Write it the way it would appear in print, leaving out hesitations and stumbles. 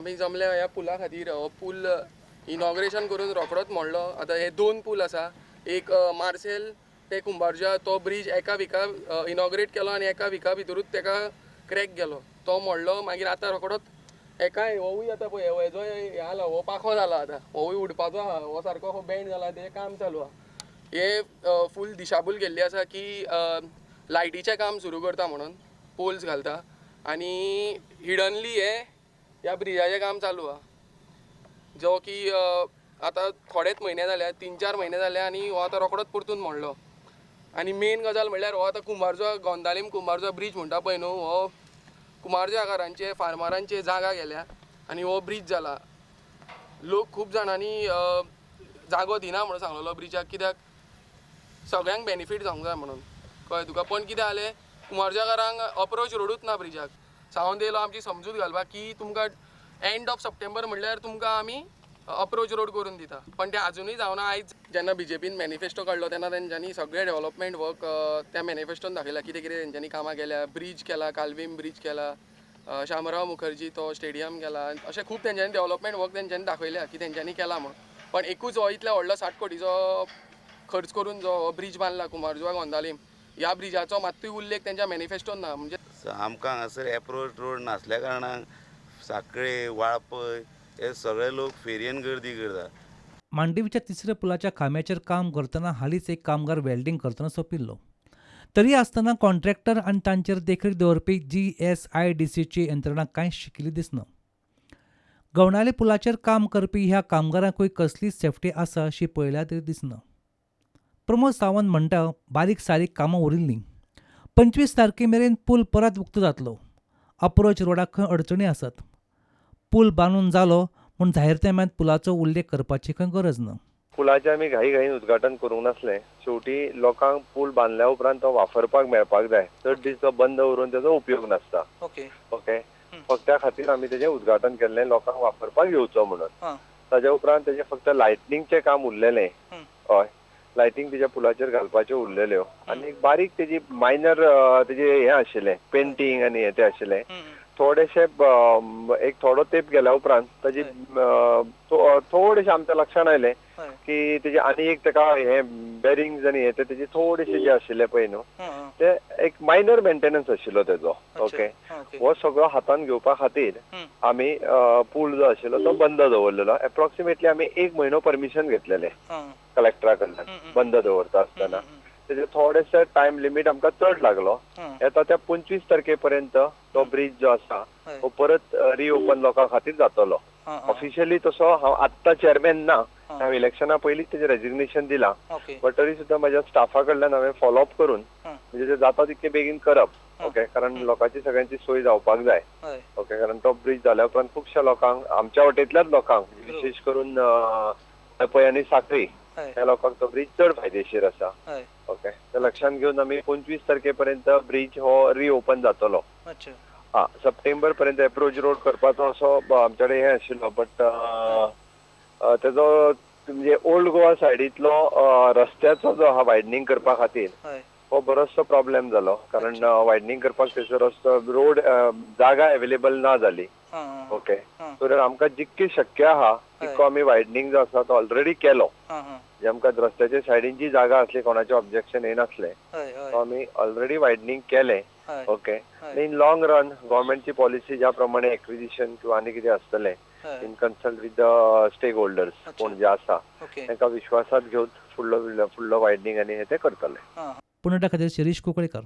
आम्ही जमल्या ह्या पुला खातीर पूल इनॉग्रेशन करून रोखडोच मोडलो. आतां हे 2 पूल आसा. एक मार्सेल ते कुंभारजुआ तो ब्रिज एका विका इनॉग्रेट केलो आनी एका विका भितरूच तेका क्रॅक गेलो. तो मोडलो. मागीर आतां रोखडोच एकाय होवूय आतां पळय हेजो हे आला हो पाखो जाला आतां होवूय उडपाचो आहा. हो सारको बँड जाला तेजें काम चालू आहा. हे फूल दिशाभूल गेल्ली आसा की लायटीचें काम सुरू करता म्हणून पोल्स घालता आनी हिडनली हे ह्या ब्रिजाचें काम चालू आहा. जो की आतां थोडेच म्हयने जाले 3-4 म्हयने जाले आनी हो आतां रोखडोच परतून मोडलो. आनी मेन गजाल म्हणल्यार हो आतां कुंभारजुआ गोंदालीम कुंभारजुआ ब्रिज म्हणटा पळय न्हू हो कुंभारजुआकारांचे फार्मरांचे जागा गेल्या आनी हो ब्रिज जाला. लोक खूब जाणांनी जागो दिना म्हणून सांगलेलो ब्रिजाक कित्याक सगळ्यांक बेनिफीट जावंक जाय म्हणून कळ्ळें तुका. पण कितें जालें कुंभारजुआकारांक अप्रोच रोडूच ना ब्रिजाक. सांगून येयलो आमची समजूत घालपाक की तुमकां एंड ऑफ सप्टेंबर म्हणल्यार तुमकां आमी अप्रोच रोड करून दिता. पण तें आजुनूय जावना. आयज जेन्ना BJPन मॅनिफेस्टो काडलो तेन्ना तेंच्यांनी सगळें डेव्हलपमेंट वर्क त्या मॅनिफेस्टोन दाखयला कितें कितें तेंच्यांनी कामां केल्या. ब्रिज केला, कालवीम ब्रिज केला, शामराव मुखर्जी तो स्टेडियम केला. अशें खूब तेंच्यांनी डेव्हलपमेंट वर्क तेंच्यांनी दाखयल्या की तेंच्यांनी केला म्हणून. पण एकूच हो इतल्या व्हडलो 60 कोटीचो खर्च करून जो हो ब्रिज बांदला कुंभारजुआ गोंदालीम ह्या ब्रिजाचो मात्तूय उल्लेख तेंच्या मॅनिफेस्टोन ना. म्हणजे आमकां हांगासर एप्रोच रोड नासल्या कारणान साखळे वाळपय हे सगळे लोक फेरयेन गर्दी करतात. मांडवीच्या तिसऱ्या पुलाच्या खांब्याचेर काम करतना हालींच एक कामगार वेल्डिंग करतना सोंपिल्लो. तरी आसतना कॉन्ट्रॅक्टर आनी तांचेर देखरेख दवरपी GSIDCची यंत्रणा कांयच शिकिल्ली दिसना. गवणाले पुलाचेर काम करपी ह्या कामगारांकूय कसलीच सेफ्टी आसा अशी पळयल्यार तरी दिसना. प्रमोद सावंत म्हणटा बारीक सारीक कामां उरिल्लीं. 25 तारखेमेरेन पूल परत उक्तो जातलो. अप्रोच रोडाक खंय अडचणी आसात. पूल बांदून जालो म्हूण जाहीरनाम्यांत पुलाचो उल्लेख करपाची खंय गरज ना. पुलाचें आमी घाईघाईन उद्घाटन करूंक नासलें. शेवटी लोकांक पूल बांदल्या उपरांत तो वापरपाक मेळपाक जाय. चड दीस तो बंद उरून तेजो उपयोग नासता. ओके फक्त त्या खातीर आमी तेजें उद्घाटन केल्लें लोकांक वापरपाक येवचो म्हणून. ताज्या उपरांत तेजें फक्त लायटनिंगचें काम उरलेलें. हय लायटिंग तेज्या पुलाचेर घालपाच्यो उरलेल्यो आनी बारीक तेजी मायनर तेजें हें आशिल्लें पेंटींग आनी हें तें आशिल्लें. थोडेशे एक थोडो तेंप गेल्या उपरांत ताजी थोडेशें आमच्या लक्षांत आयलें की तेजे आनी एक ताका हे बेरिंग्स आनी हे तेजे थोडेशे जे आशिल्ले पळय न्हू ते एक मायनर मेंटेनन्स आशिल्लो तेजो. ओके हो सगळो हातान घेवपा खातीर आमी पूल जो आशिल्लो तो बंद दवरलेलो. एप्रोक्सिमेटली आमी 1 म्हयनो परमिशन घेतलेलें कलेक्टरा कडल्यान बंद दवरता आसतना. तेजे थोडेशे टायम लिमीट आमकां चड लागलो. येता त्या 25 तारखेपर्यंत तो ब्रिज जो आसा तो परत रिओपन लोकां खातीर जातलो. ऑफिशियली तसो हांव आत्ता चेअरमॅन ना. हांव इलेक्शना पयलींच तेजें रेजिग्नेशन दिलां. बट तरी सुद्दां म्हाज्या स्टाफा कडल्यान हांवें फॉलोअप करून म्हणजे तें जाता तितके बेगीन करप. ओके कारण लोकांची सगळ्यांची सोय जावपाक जाय. ओके कारण तो ब्रिज जाल्या उपरांत खुबश्या लोकांक आमच्या वटेंतल्याच लोकांक विशेश करून पळय आनी सांखळी ह्या लोकांक तो ब्रिज चड फायदेशीर आसा. ओके ते लक्षांत घेवन आमी 25 तारखेपर्यंत ब्रिज हो रिओपन जातलो. सप्टेंबर पर्यंत एप्रोच रोड करपाचो असो आमचे कडेन हें आशिल्लो. बट तेजो म्हणजे ओल्ड गोवा सायडींतलो रस्त्याचो जो आहा वायडनींग करपा खातीर हो बरोचसो प्रॉब्लेम जालो. कारण वायडनींग करपाक थंयसर रस्तो रोड जागा अवेलेबल ना जाली. ओके सो आमकां जितकी शक्य आहा तितको आमी वायडनींग जो आसा तो ऑलरेडी केलो. म्हणजे आमकां रस्त्याच्या सायडीन जी जागा आसली कोणाचें ऑब्जेक्शन येनासलें तो आमी ऑलरेडी वायडनींग केलें. ओके इन लॉंग रन गव्हर्मेंटची पॉलिसी ज्या प्रमाणे एक्विजिशन किंवा आनी कितें आसतलें in consult with the stakeholders कोण जे आसा तांकां विश्वासांत घेवन फुडलो वायडनींग आनी हे ते करतले. पुणेटा खातीर शिरीष कुंकळेकर.